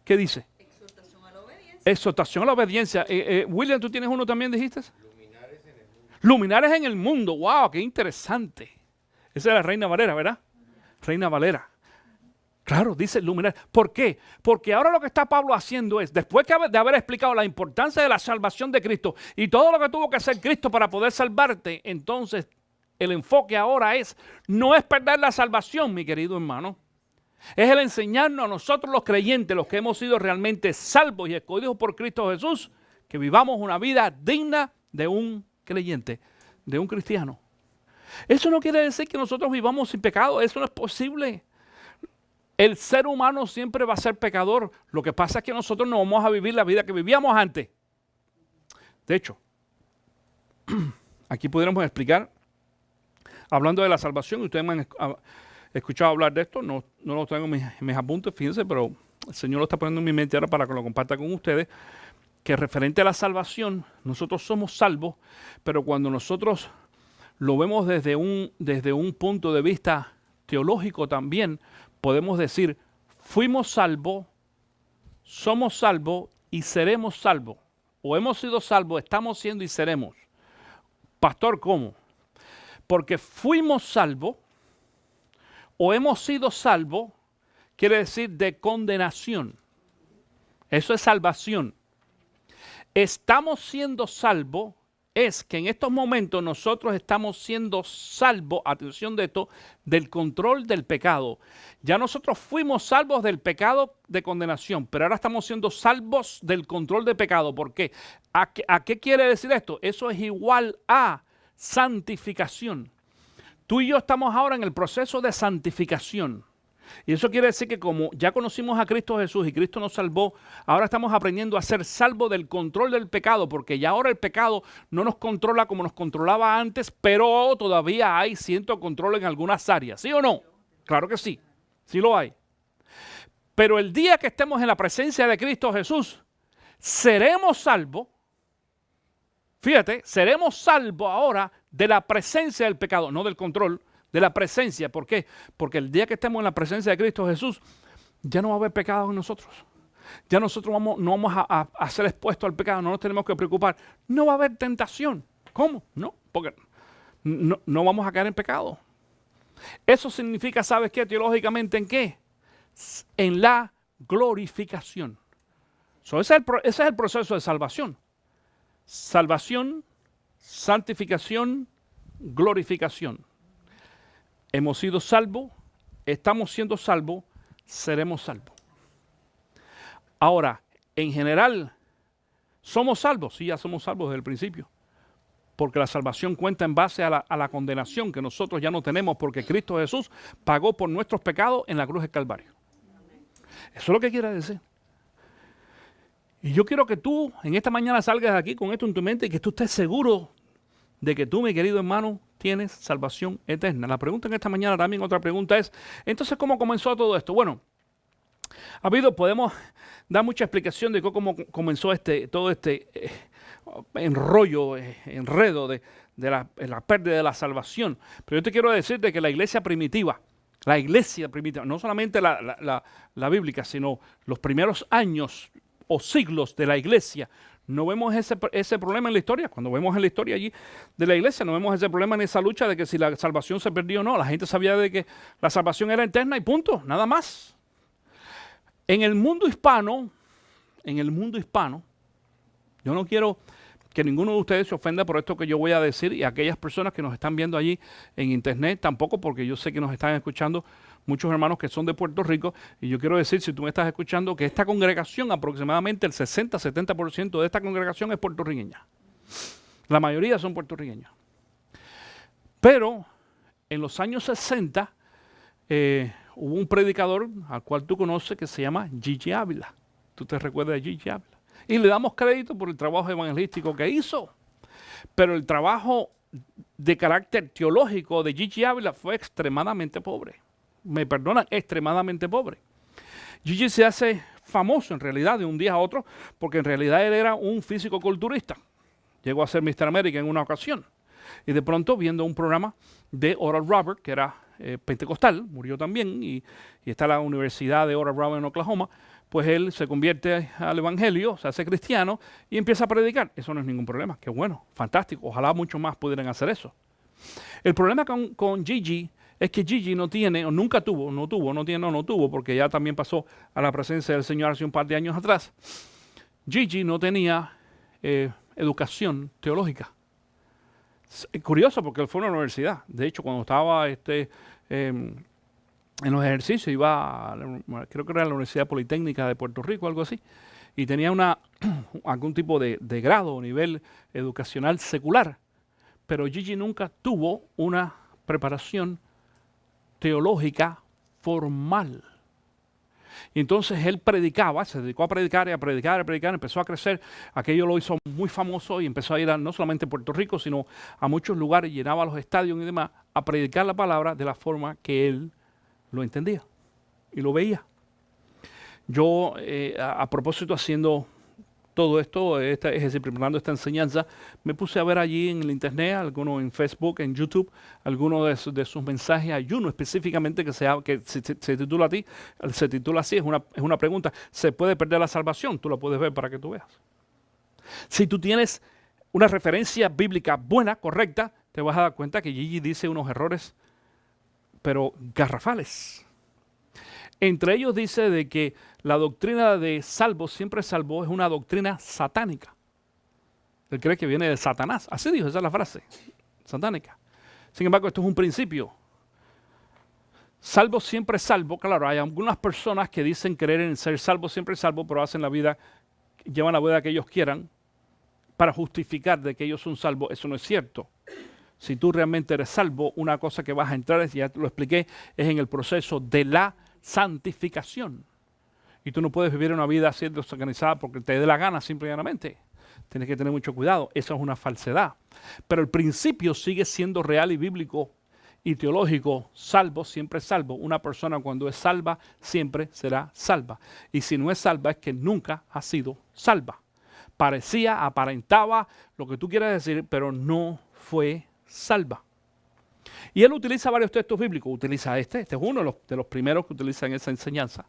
¿Qué dice? Exhortación a la obediencia. Exhortación a la obediencia. William, ¿tú tienes uno también, dijiste? Luminares en el mundo. Luminares en el mundo. ¡Wow! ¡Qué interesante! Esa es la Reina Valera, ¿verdad? Reina Valera. Claro, dice luminares. ¿Por qué? Porque ahora lo que está Pablo haciendo es, después de haber explicado la importancia de la salvación de Cristo y todo lo que tuvo que hacer Cristo para poder salvarte, entonces el enfoque ahora no es perder la salvación, mi querido hermano. Es el enseñarnos a nosotros los creyentes, los que hemos sido realmente salvos y escogidos por Cristo Jesús, que vivamos una vida digna de un creyente, de un cristiano. Eso no quiere decir que nosotros vivamos sin pecado, eso no es posible. El ser humano siempre va a ser pecador. Lo que pasa es que nosotros no vamos a vivir la vida que vivíamos antes. De hecho, aquí pudiéramos explicar, hablando de la salvación, y ustedes me han escuchado hablar de esto, no lo tengo en mis apuntes, fíjense, pero el Señor lo está poniendo en mi mente ahora para que lo comparta con ustedes, que referente a la salvación, nosotros somos salvos, pero cuando nosotros lo vemos desde un punto de vista teológico también, podemos decir, fuimos salvos, somos salvos y seremos salvos. O hemos sido salvos, estamos siendo y seremos. Pastor, ¿cómo? Porque fuimos salvos o hemos sido salvos, quiere decir de condenación. Eso es salvación. Estamos siendo salvos. Es que en estos momentos nosotros estamos siendo salvos, atención de esto, del control del pecado. Ya nosotros fuimos salvos del pecado de condenación, pero ahora estamos siendo salvos del control del pecado. ¿Por qué? ¿A qué quiere decir esto? Eso es igual a santificación. Tú y yo estamos ahora en el proceso de santificación. Y eso quiere decir que como ya conocimos a Cristo Jesús y Cristo nos salvó, ahora estamos aprendiendo a ser salvos del control del pecado, porque ya ahora el pecado no nos controla como nos controlaba antes, pero todavía hay cierto control en algunas áreas. ¿Sí o no? Claro que sí, sí lo hay. Pero el día que estemos en la presencia de Cristo Jesús, seremos salvos. Fíjate, seremos salvos ahora de la presencia del pecado, no del control, de la presencia. ¿Por qué? Porque el día que estemos en la presencia de Cristo Jesús, ya no va a haber pecado en nosotros. Ya nosotros no vamos a ser expuestos al pecado, no nos tenemos que preocupar. No va a haber tentación. ¿Cómo? No, porque no vamos a caer en pecado. Eso significa, ¿sabes qué? Teológicamente, ¿en qué? En la glorificación. Ese es el proceso de salvación. Salvación, santificación, glorificación. Hemos sido salvos, estamos siendo salvos, seremos salvos. Ahora, en general, ¿somos salvos? Sí, ya somos salvos desde el principio. Porque la salvación cuenta en base a la condenación que nosotros ya no tenemos porque Cristo Jesús pagó por nuestros pecados en la cruz del Calvario. Eso es lo que quiere decir. Y yo quiero que tú en esta mañana salgas de aquí con esto en tu mente y que tú estés seguro de que tú, mi querido hermano, tienes salvación eterna. La pregunta en esta mañana también, otra pregunta es, entonces, ¿cómo comenzó todo esto? Bueno, podemos dar mucha explicación de cómo comenzó todo este enredo de la pérdida de la salvación. Pero yo te quiero decir de que la iglesia primitiva, no solamente la bíblica, sino los primeros años o siglos de la iglesia, no vemos ese problema en la historia. Cuando vemos en la historia allí de la iglesia, no vemos ese problema en esa lucha de que si la salvación se perdió o no. La gente sabía de que la salvación era eterna y punto, nada más. En el mundo hispano, yo no quiero que ninguno de ustedes se ofenda por esto que yo voy a decir y aquellas personas que nos están viendo allí en internet tampoco, porque yo sé que nos están escuchando muchos hermanos que son de Puerto Rico y yo quiero decir, si tú me estás escuchando, que esta congregación, aproximadamente el 60-70% de esta congregación es puertorriqueña. La mayoría son puertorriqueños. Pero en los años 60 hubo un predicador al cual tú conoces que se llama Gigi Ávila. Tú te recuerdas de Gigi Ávila. Y le damos crédito por el trabajo evangelístico que hizo. Pero el trabajo de carácter teológico de Gigi Ávila fue extremadamente pobre. Me perdonan, extremadamente pobre. Gigi se hace famoso en realidad de un día a otro porque en realidad él era un físico-culturista. Llegó a ser Mr. América en una ocasión. Y de pronto, viendo un programa de Oral Roberts, que era pentecostal, murió también, y está en la Universidad de Oral Roberts en Oklahoma, pues él se convierte al evangelio, se hace cristiano y empieza a predicar. Eso no es ningún problema, qué bueno, fantástico. Ojalá muchos más pudieran hacer eso. El problema con Gigi es que Gigi no tiene, o nunca tuvo, no tuvo, porque ya también pasó a la presencia del Señor hace un par de años atrás. Gigi no tenía educación teológica. Es curioso porque él fue a una universidad. De hecho, cuando estaba en los ejercicios, iba creo que era la Universidad Politécnica de Puerto Rico, algo así, y tenía algún tipo de grado o nivel educacional secular. Pero Gigi nunca tuvo una preparación teológica formal. Y entonces él predicaba, se dedicó a predicar y a predicar y a predicar, empezó a crecer. Aquello lo hizo muy famoso y empezó a ir no solamente a Puerto Rico, sino a muchos lugares, llenaba los estadios y demás, a predicar la palabra de la forma que él lo entendía y lo veía. Yo, a propósito, haciendo todo esto, es decir, preparando esta enseñanza, me puse a ver allí en el internet, algunos en Facebook, en YouTube, algunos de sus mensajes. Hay uno específicamente que se titula así, es una pregunta: ¿se puede perder la salvación? Tú la puedes ver para que tú veas. Si tú tienes una referencia bíblica buena, correcta, te vas a dar cuenta que Gigi dice unos errores, pero garrafales. Entre ellos dice de que la doctrina de salvo, siempre salvo, es una doctrina satánica. Él cree que viene de Satanás. Así dijo, esa es la frase, satánica. Sin embargo, esto es un principio. Salvo, siempre salvo. Claro, hay algunas personas que dicen creer en ser salvo, siempre salvo, pero llevan la vida que ellos quieran para justificar de que ellos son salvos. Eso no es cierto. Si tú realmente eres salvo, una cosa que vas a entrar, ya lo expliqué, es en el proceso de la santificación. Y tú no puedes vivir una vida así desorganizada porque te dé la gana, simple y llanamente. Tienes que tener mucho cuidado. Eso es una falsedad. Pero el principio sigue siendo real y bíblico y teológico. Salvo, siempre salvo. Una persona cuando es salva, siempre será salva. Y si no es salva, es que nunca ha sido salva. Parecía, aparentaba, lo que tú quieras decir, pero no fue salva. Y él utiliza varios textos bíblicos. Utiliza este es uno de los primeros que utiliza en esa enseñanza.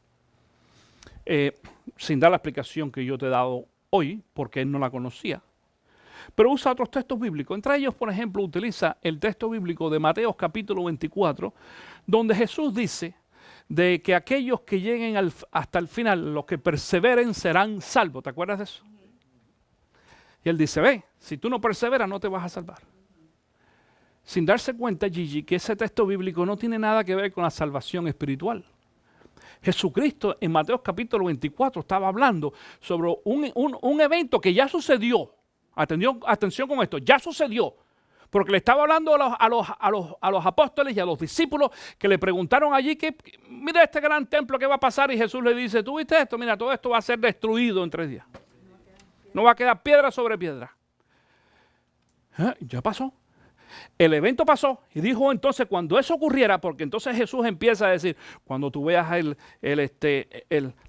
Sin dar la explicación que yo te he dado hoy, porque él no la conocía. Pero usa otros textos bíblicos. Entre ellos, por ejemplo, utiliza el texto bíblico de Mateo capítulo 24, donde Jesús dice de que aquellos que lleguen hasta el final, los que perseveren, serán salvos. ¿Te acuerdas de eso? Y él dice, ve, si tú no perseveras, no te vas a salvar. Sin darse cuenta, Gigi, que ese texto bíblico no tiene nada que ver con la salvación espiritual. Jesucristo en Mateo capítulo 24 estaba hablando sobre un evento que ya sucedió. Atención con esto, ya sucedió. Porque le estaba hablando a los apóstoles y a los discípulos que le preguntaron allí que mira este gran templo que va a pasar, y Jesús le dice, ¿tú viste esto? Mira, todo esto va a ser destruido en 3 días. No va a quedar piedra sobre piedra. Ya pasó. El evento pasó y dijo entonces cuando eso ocurriera, porque entonces Jesús empieza a decir, cuando tú veas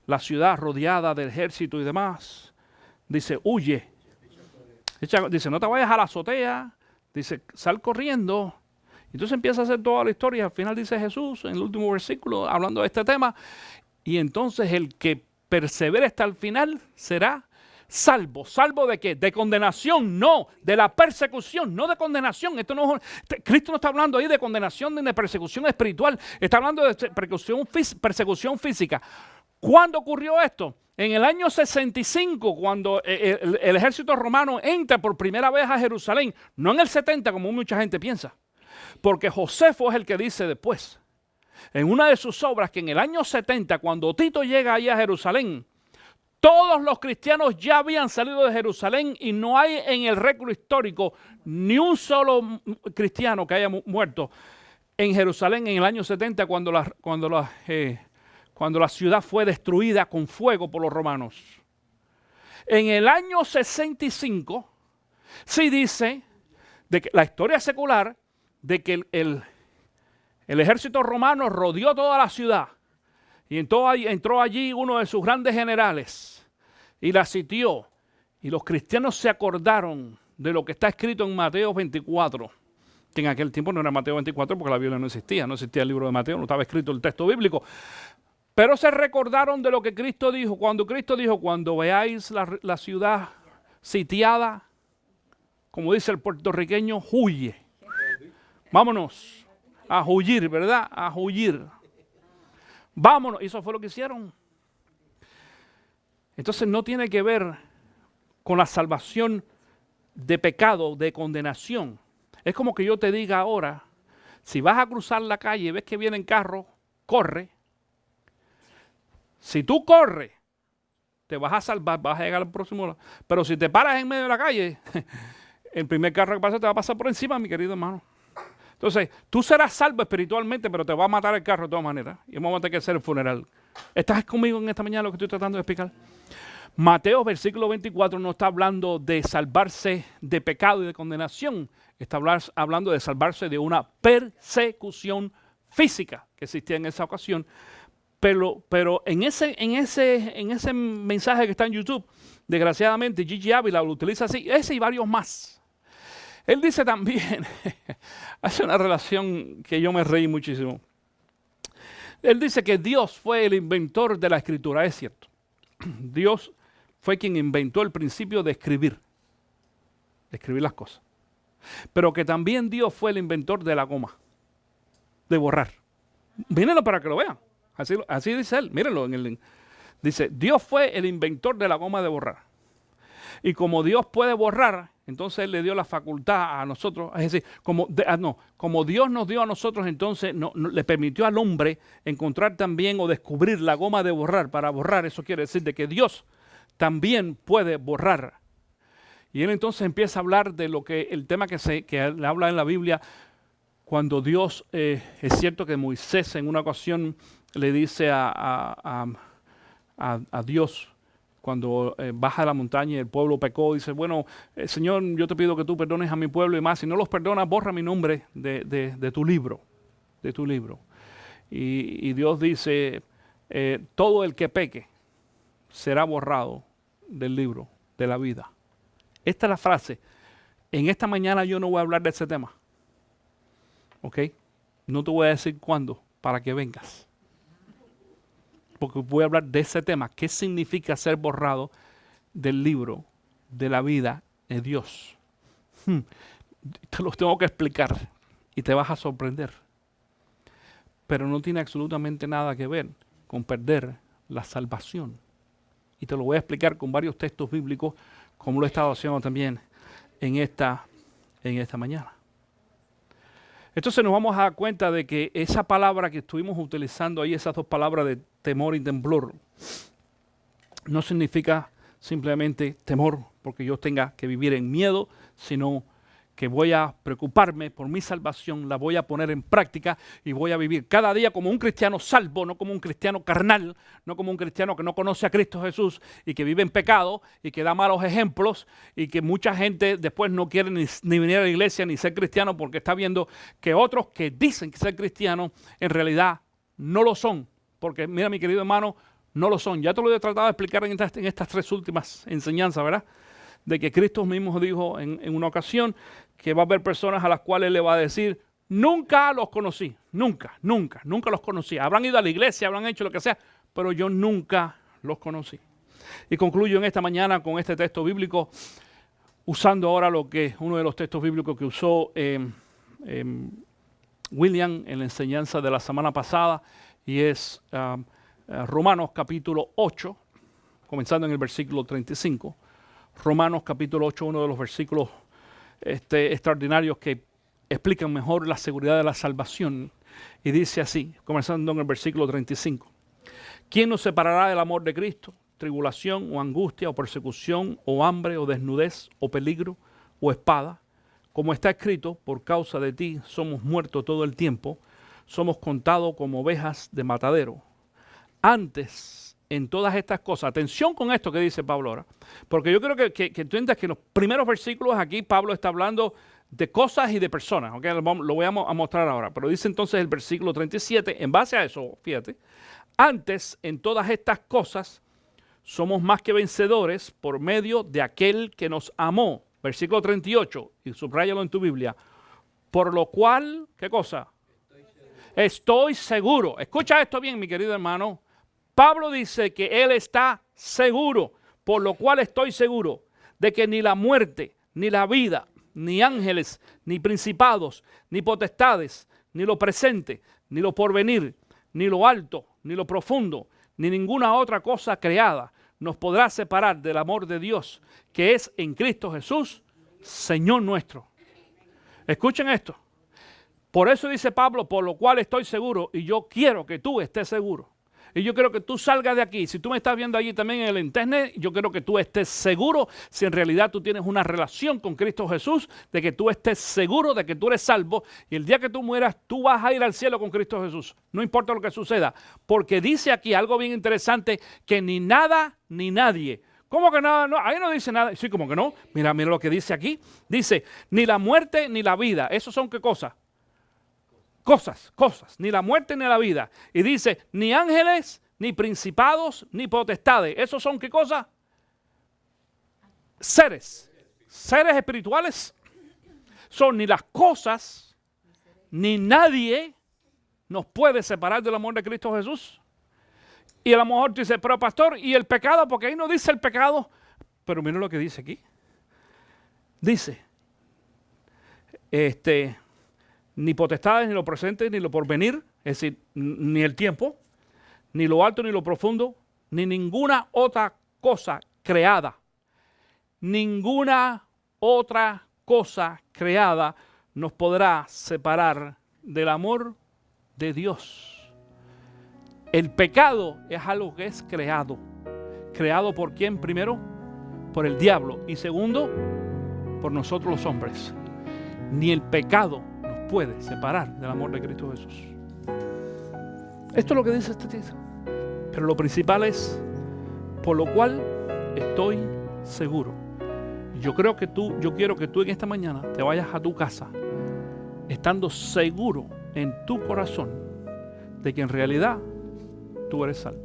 la ciudad rodeada del ejército y demás, dice, huye. Dice, no te vayas a la azotea, dice, sal corriendo. Entonces empieza a hacer toda la historia. Al final dice Jesús, en el último versículo, hablando de este tema, y entonces el que persevere hasta el final será salvo. ¿Salvo de qué? De condenación, no. De la persecución, no de condenación. Cristo no está hablando ahí de condenación ni de persecución espiritual. Está hablando de persecución física. ¿Cuándo ocurrió esto? En el año 65, cuando el ejército romano entra por primera vez a Jerusalén. No en el 70, como mucha gente piensa. Porque Josefo es el que dice después, en una de sus obras, que en el año 70, cuando Tito llega ahí a Jerusalén, todos los cristianos ya habían salido de Jerusalén y no hay en el récord histórico ni un solo cristiano que haya muerto en Jerusalén en el año 70 cuando cuando la ciudad fue destruida con fuego por los romanos. En el año 65, sí dice, de que la historia secular, de que el ejército romano rodeó toda la ciudad. Y entró allí uno de sus grandes generales y la sitió. Y los cristianos se acordaron de lo que está escrito en Mateo 24. Que en aquel tiempo no era Mateo 24 porque la Biblia no existía el libro de Mateo, no estaba escrito el texto bíblico. Pero se recordaron de lo que Cristo dijo. Cuando Cristo dijo, cuando veáis la ciudad sitiada, como dice el puertorriqueño, huye. Vámonos a huir, ¿verdad? A huir. Vámonos. Y eso fue lo que hicieron. Entonces no tiene que ver con la salvación de pecado, de condenación. Es como que yo te diga ahora, si vas a cruzar la calle y ves que vienen carros, corre. Si tú corres, te vas a salvar, vas a llegar al próximo lado. Pero si te paras en medio de la calle, el primer carro que pasa te va a pasar por encima, mi querido hermano. Entonces, tú serás salvo espiritualmente, pero te va a matar el carro de todas maneras. Y vamos a tener que hacer el funeral. ¿Estás conmigo en esta mañana lo que estoy tratando de explicar? Mateo, versículo 24, no está hablando de salvarse de pecado y de condenación. Está hablando de salvarse de una persecución física que existía en esa ocasión. Pero en ese mensaje que está en YouTube, desgraciadamente Gigi Ávila lo utiliza así, ese y varios más. Él dice también, hace una relación que yo me reí muchísimo. Él dice que Dios fue el inventor de la escritura, es cierto. Dios fue quien inventó el principio de escribir las cosas. Pero que también Dios fue el inventor de la coma, de borrar. Mírenlo para que lo vean. Así dice él, mírenlo en el link. Dice, Dios fue el inventor de la coma de borrar. Y como Dios puede borrar, entonces Él le dio la facultad a nosotros, es decir, como Dios nos dio a nosotros, entonces le permitió al hombre encontrar también o descubrir la goma de borrar para borrar. Eso quiere decir de que Dios también puede borrar. Y Él entonces empieza a hablar de lo que el tema que Él habla en la Biblia, cuando Dios, es cierto que Moisés en una ocasión le dice a Dios, cuando baja de la montaña y el pueblo pecó, dice, bueno, Señor, yo te pido que tú perdones a mi pueblo y más. Si no los perdonas, borra mi nombre de tu libro. Y Dios dice, todo el que peque será borrado del libro de la vida. Esta es la frase. En esta mañana yo no voy a hablar de ese tema. ¿Ok? No te voy a decir cuándo para que vengas. Porque voy a hablar de ese tema. ¿Qué significa ser borrado del libro de la vida de Dios? Te los tengo que explicar y te vas a sorprender. Pero no tiene absolutamente nada que ver con perder la salvación. Y te lo voy a explicar con varios textos bíblicos, como lo he estado haciendo también en esta mañana. Entonces nos vamos a dar cuenta de que esa palabra que estuvimos utilizando ahí, esas dos palabras de temor y temblor, no significa simplemente temor porque yo tenga que vivir en miedo, sino que voy a preocuparme por mi salvación, la voy a poner en práctica y voy a vivir cada día como un cristiano salvo, no como un cristiano carnal, no como un cristiano que no conoce a Cristo Jesús y que vive en pecado y que da malos ejemplos y que mucha gente después no quiere ni venir a la iglesia ni ser cristiano porque está viendo que otros que dicen que ser cristianos en realidad no lo son. Porque mira, mi querido hermano, no lo son. Ya te lo he tratado de explicar en estas tres últimas enseñanzas, ¿verdad? De que Cristo mismo dijo en una ocasión que va a haber personas a las cuales le va a decir, nunca los conocí, nunca los conocí. Habrán ido a la iglesia, habrán hecho lo que sea, pero yo nunca los conocí. Y concluyo en esta mañana con este texto bíblico, usando ahora uno de los textos bíblicos que usó William en la enseñanza de la semana pasada, y es Romanos capítulo 8, comenzando en el versículo 35. Romanos capítulo 8, uno de los versículos extraordinarios que explican mejor la seguridad de la salvación. Y dice así, comenzando en el versículo 35. ¿Quién nos separará del amor de Cristo? ¿Tribulación o angustia o persecución o hambre o desnudez o peligro o espada? Como está escrito, por causa de ti somos muertos todo el tiempo, somos contados como ovejas de matadero. Antes, en todas estas cosas, atención con esto que dice Pablo ahora, porque yo creo que entiendas que en los primeros versículos aquí Pablo está hablando de cosas y de personas, ¿okay? Lo voy a mostrar ahora, pero dice entonces el versículo 37, en base a eso, fíjate, antes, en todas estas cosas, somos más que vencedores por medio de aquel que nos amó. Versículo 38, y subráyalo en tu Biblia. Por lo cual, ¿qué cosa? Estoy seguro. Escucha esto bien, mi querido hermano. Pablo dice que él está seguro, por lo cual estoy seguro de que ni la muerte, ni la vida, ni ángeles, ni principados, ni potestades, ni lo presente, ni lo porvenir, ni lo alto, ni lo profundo, ni ninguna otra cosa creada nos podrá separar del amor de Dios, que es en Cristo Jesús, Señor nuestro. Escuchen esto. Por eso dice Pablo, por lo cual estoy seguro, y yo quiero que tú estés seguro. Y yo quiero que tú salgas de aquí. Si tú me estás viendo allí también en el internet, yo quiero que tú estés seguro, si en realidad tú tienes una relación con Cristo Jesús, de que tú estés seguro de que tú eres salvo, y el día que tú mueras, tú vas a ir al cielo con Cristo Jesús. No importa lo que suceda, porque dice aquí algo bien interesante, que ni nada ni nadie. ¿Cómo que nada? No, ahí no dice nada. Sí, como que no. Mira lo que dice aquí. Dice, ni la muerte ni la vida. ¿Esos son qué cosas? Cosas, ni la muerte ni la vida. Y dice, ni ángeles, ni principados, ni potestades. ¿Esos son qué cosas? Seres espirituales. Son ni las cosas, ni nadie nos puede separar del amor de Cristo Jesús. Y a lo mejor tú dices, pero pastor, ¿y el pecado? Porque ahí no dice el pecado. Pero mira lo que dice aquí. Dice, ni potestades, ni lo presente, ni lo porvenir, es decir, ni el tiempo, ni lo alto, ni lo profundo, ni ninguna otra cosa creada. Ninguna otra cosa creada nos podrá separar del amor de Dios. El pecado es algo que es creado. ¿Creado por quién primero? Por el diablo. Y segundo, por nosotros los hombres. Ni el pecado puede separar del amor de Cristo Jesús. Esto es lo que dice este texto. Pero lo principal es, por lo cual estoy seguro. Yo quiero que tú en esta mañana te vayas a tu casa estando seguro en tu corazón de que en realidad tú eres salvo.